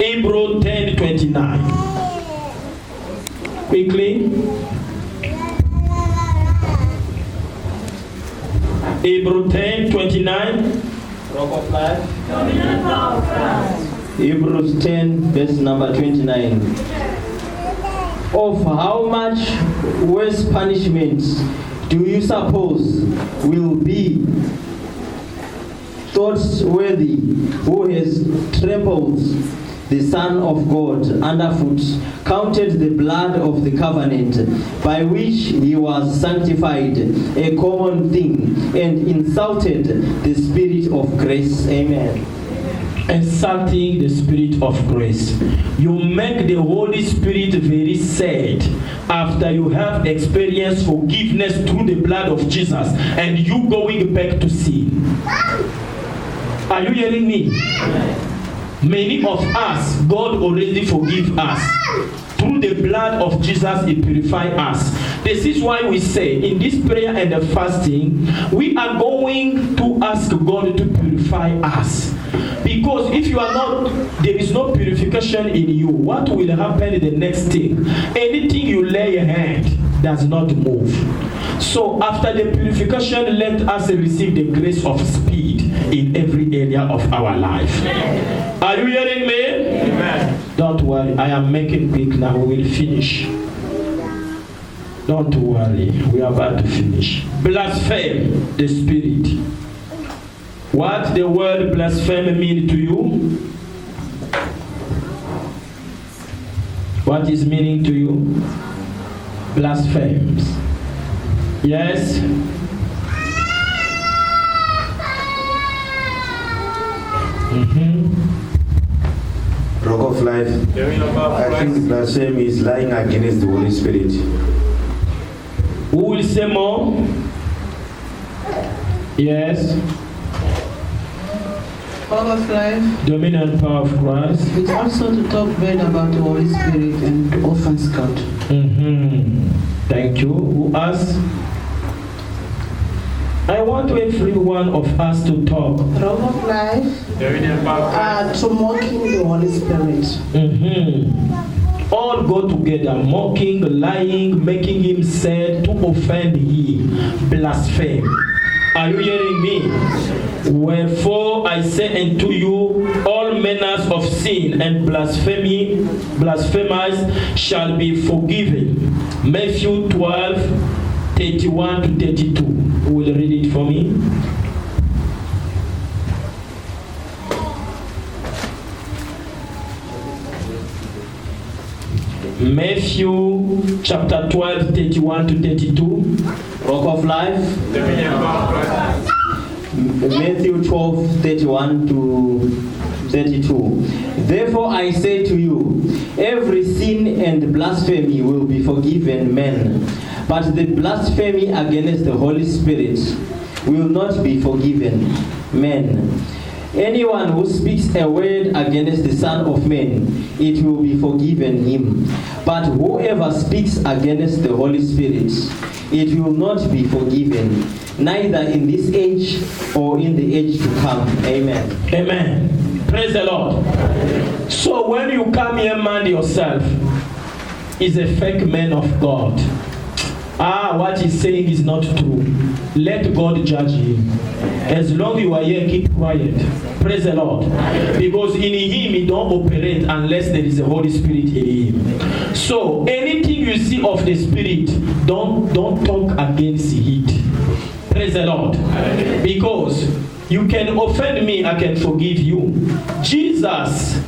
Hebrews 10:29. Quickly. Hebrews 10:29. Rock of Life. Hebrews 10, verse number 29. Of how much worse punishment do you suppose will be thought worthy who has trampled the Son of God underfoot, counted the blood of the covenant by which he was sanctified a common thing, and insulted the Spirit of grace? Amen. Insulting the Spirit of grace. You make the Holy Spirit very sad after you have experienced forgiveness through the blood of Jesus and you going back to sin. Are you hearing me? Many of us, God already forgive us. Through the blood of Jesus, He purifies us. This is why we say in this prayer and the fasting, we are going to ask God to purify us. Because if you are not, there is no purification in you, what will happen the next thing? Anything you lay your hand does not move. So after the purification, let us receive the grace of speed in every area of our life. Are you hearing me? Amen. Don't worry, I am making quick now. We will finish. Don't worry, we are about to finish. Blaspheme the Spirit. What the word blaspheme mean to you? What is meaning to you? Blasphemes. Yes? Rock of Life. I think blasphemy is lying against the Holy Spirit. Who will say more? Yes? Power of Life. Dominion power of Christ. It's also to talk bad about the Holy Spirit and offense God. Thank you. Who asked? I want every one of us to talk. Rock of Life. To mocking the Holy Spirit. All go together, mocking, lying, making him sad, to offend him, blaspheme. Are you hearing me? Wherefore I say unto you, all manners of sin and blasphemers shall be forgiven. Matthew 12:31-32. Who will read it for me? Matthew chapter 12:31-32. Rock of Life. Matthew 12:31-32. Therefore I say to you, every sin and blasphemy will be forgiven men, but the blasphemy against the Holy Spirit will not be forgiven men. Anyone who speaks a word against the Son of Man, it will be forgiven him. But whoever speaks against the Holy Spirit, it will not be forgiven, neither in this age or in the age to come. Amen. Amen. Praise the Lord. So when you come here, man yourself is a fake man of God. What he's saying is not true. Let God judge him. As long as you are here, keep quiet. Praise the Lord. Because in him, he don't operate unless there is a Holy Spirit in him. So anything you see of the Spirit, don't talk against it. Praise the Lord. Because you can offend me, I can forgive you. Jesus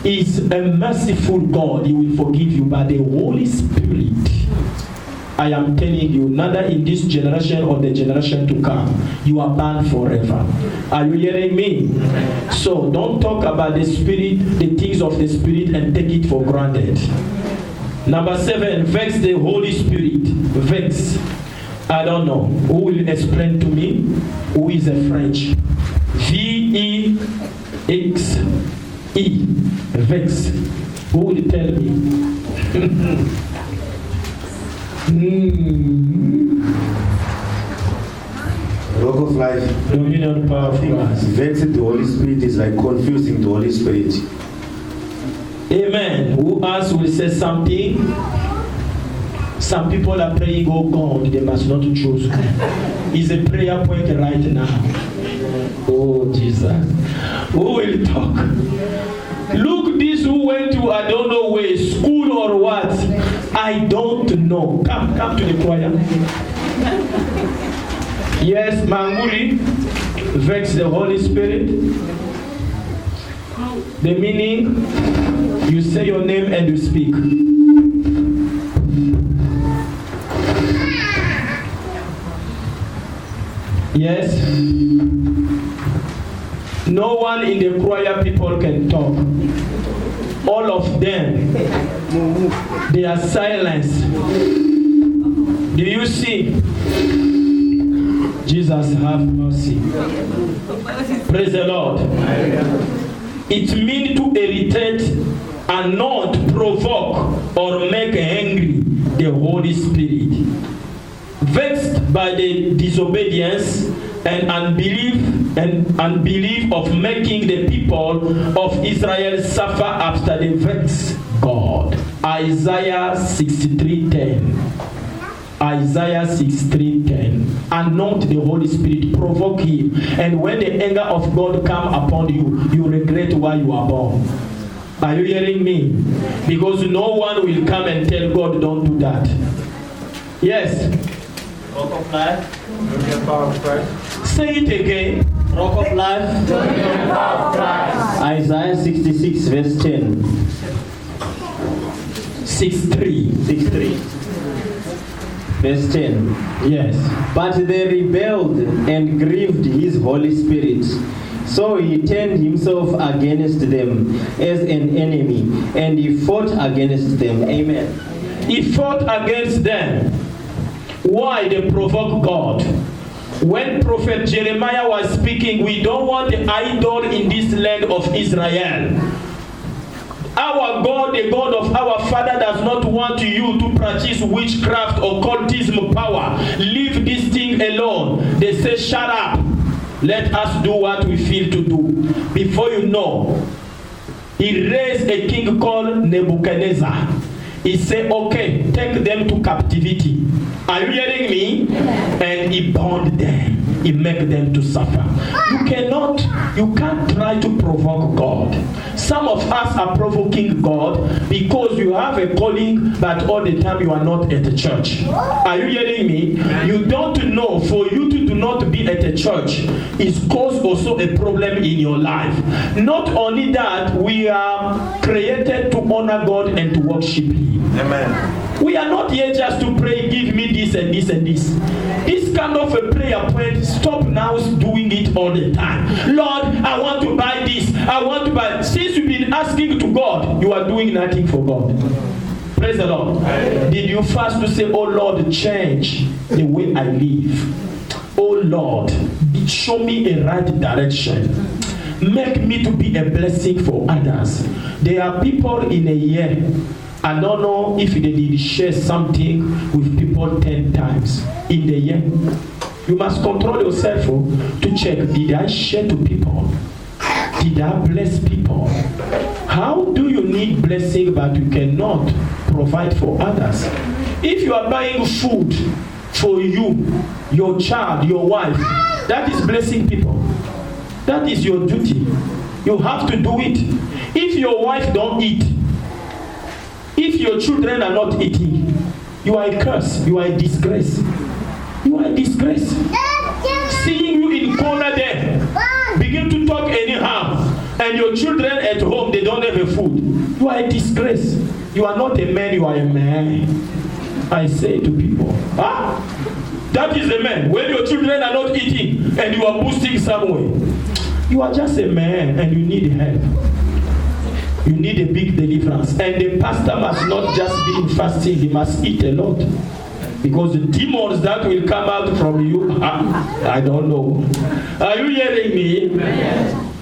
is a merciful God. He will forgive you. But the Holy Spirit, I am telling you, neither in this generation or the generation to come, you are banned forever. Are you hearing me? So don't talk about the Spirit, the things of the Spirit, and take it for granted. Number 7, vex the Holy Spirit. Vex. I don't know. Who will explain to me? Who is a French? V-E-X-E. Vex. Who will tell me? Rock of Life. Dominion power of Christ. Vexing the Holy Spirit is like confusing the Holy Spirit. Amen. Who else will say something? Some people are praying, oh God, they must not choose. It's a prayer point right now. Oh Jesus. Who will talk? Look, this who went to, I don't know where, school or what. I don't know. Come to the choir. Yes, Manguli, vex the Holy Spirit. The meaning, you say your name and you speak. Yes. No one in the choir people can talk. All of them, they are silenced. Do you see? Jesus have mercy. Praise the Lord. It means to irritate and not provoke or make angry the Holy Spirit. Vexed by the disobedience and unbelief of making the people of Israel suffer after they vexed God. Isaiah 63:10. Isaiah 63:10. Anoint the Holy Spirit, provoke him, and when the anger of God come upon you, you regret why you are born. Are you hearing me? Because no one will come and tell God, don't do that. Yes. Rock of life. Say it again. Rock of life. Isaiah 66 verse 10. 6:3. Verse 10. Yes. But they rebelled and grieved his Holy Spirit. So he turned himself against them as an enemy, and he fought against them. Amen. He fought against them. Why? They provoke God. When Prophet Jeremiah was speaking, we don't want the idol in this land of Israel. Our God, the God of our father, does not want you to practice witchcraft or cultism power. Leave this thing alone. They say, shut up. Let us do what we feel to do. Before you know, he raised a king called Nebuchadnezzar. He said, okay, take them to captivity. Are you hearing me? And he bound them. He made them to suffer. You can't try to provoke God. Some of us are provoking God because you have a calling, but all the time you are not at the church. Are you hearing me? You don't know, for you to do not be at the church is cause also a problem in your life. Not only that, we are created to honor God and to worship Him. Amen. We are not here just to pray, give me this and this and this. This kind of a prayer point, stop now doing it all the time. Lord, I want to buy this. I want to buy. Since you've been asking to God, you are doing nothing for God. Praise the Lord. Did you fast to say, oh Lord, change the way I live? Oh Lord, show me a right direction. Make me to be a blessing for others. There are people in a year, I don't know if they did share something with people 10 times in the year. You must control yourself to check, did I share to people? Did I bless people? How do you need blessing but you cannot provide for others? If you are buying food for you, your child, your wife, that is blessing people. That is your duty. You have to do it. If your wife don't eat, if your children are not eating, you are a curse. You are a disgrace. You are a disgrace. Seeing you in corner there, begin to talk anyhow, and your children at home, they don't have a food. You are a disgrace. You are not a man, you are a man. I say to people, that is a man. When your children are not eating and you are boosting somewhere, you are just a man and you need help. You need a big deliverance. And the pastor must not just be in fasting, he must eat a lot. Because the demons that will come out from you, I don't know. Are you hearing me? Amen.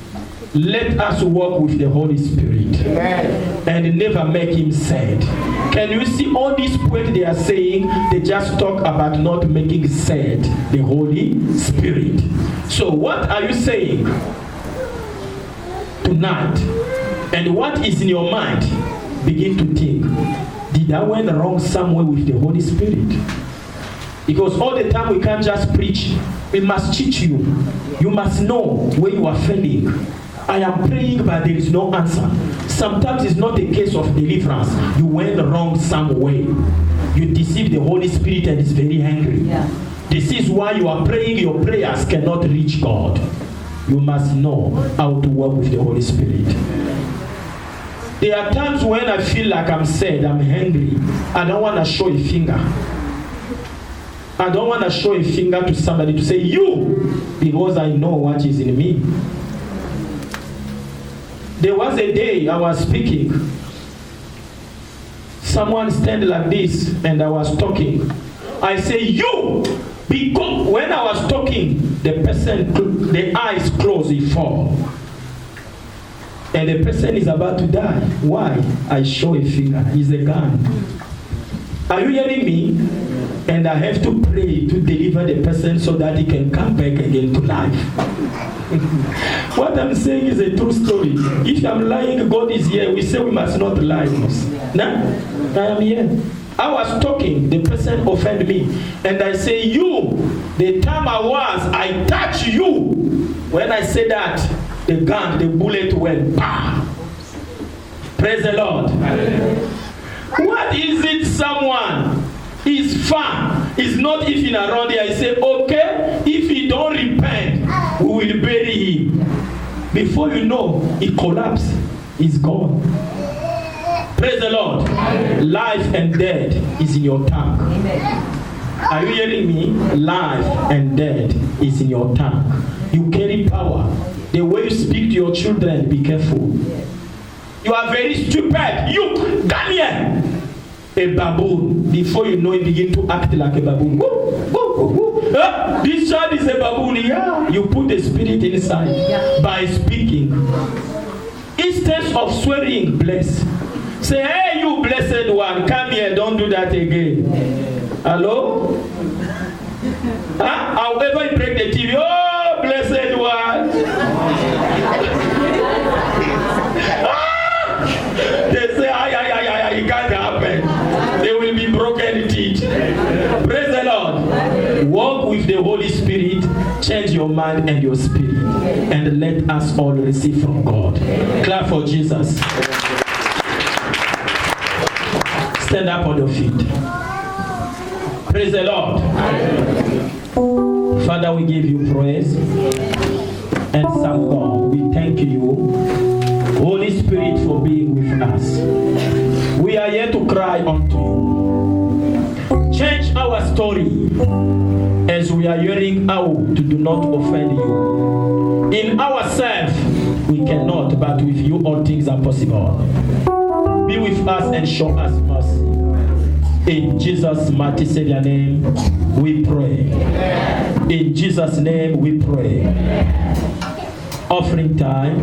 Let us walk with the Holy Spirit. Amen. And never make him sad. Can you see all these points they are saying? They just talk about not making sad the Holy Spirit. So what are you saying? Tonight, And what is in your mind, begin to think, did I went wrong somewhere with the Holy Spirit? Because all the time we can't just preach. We must teach you. You must know where you are failing. I am praying, but there is no answer. Sometimes it's not a case of deliverance. You went wrong somewhere. You deceived the Holy Spirit and is very angry. Yeah. This is why you are praying. Your prayers cannot reach God. You must know how to work with the Holy Spirit. There are times when I feel like I'm sad, I'm angry. I don't want to show a finger. I don't want to show a finger to somebody to say, you, because I know what is in me. There was a day I was speaking. Someone stand like this and I was talking. I say, you, because when I was talking, the person, the eyes closed, he fall. And the person is about to die. Why? I show a finger. It's a gun. Are you hearing me? And I have to pray to deliver the person so that he can come back again to life. What I'm saying is a true story. If I'm lying, God is here. We say we must not lie. No, I am here. I was talking, the person offended me. And I say, you, the time I touch you. When I say that, the gun, the bullet went, bah! Praise the Lord. What is it someone is far, is not even around here? I say, okay, if he don't repent, we will bury him. Before you know, he collapsed, he's gone. Praise the Lord. Life and death is in your tongue. Are you hearing me? Life and death is in your tongue. You carry power. The way you speak to your children, be careful. You are very stupid. You, come here. A baboon. Before you know, you begin to act like a baboon. Woo, woo, woo. This child is a baboon. Yeah. You put the spirit inside by speaking. Instead of swearing, bless. Say, hey, you blessed one, come here. Don't do that again. Hello? However you break the TV, oh, blessed one. They say, it can't happen. There will be broken teeth. Praise the Lord. Walk with the Holy Spirit. Change your mind and your spirit. And let us all receive from God. Clap for Jesus. Stand up on your feet. Praise the Lord. Father, we give you praise. And thank God. We thank you, Holy Spirit, for being with us. We are here to cry unto you. Change our story as we are hearing how to do not offend you. In ourselves, we cannot, but with you all things are possible. Be with us and show us mercy. In Jesus' mighty Savior name, we pray. In Jesus' name, we pray. Offering time.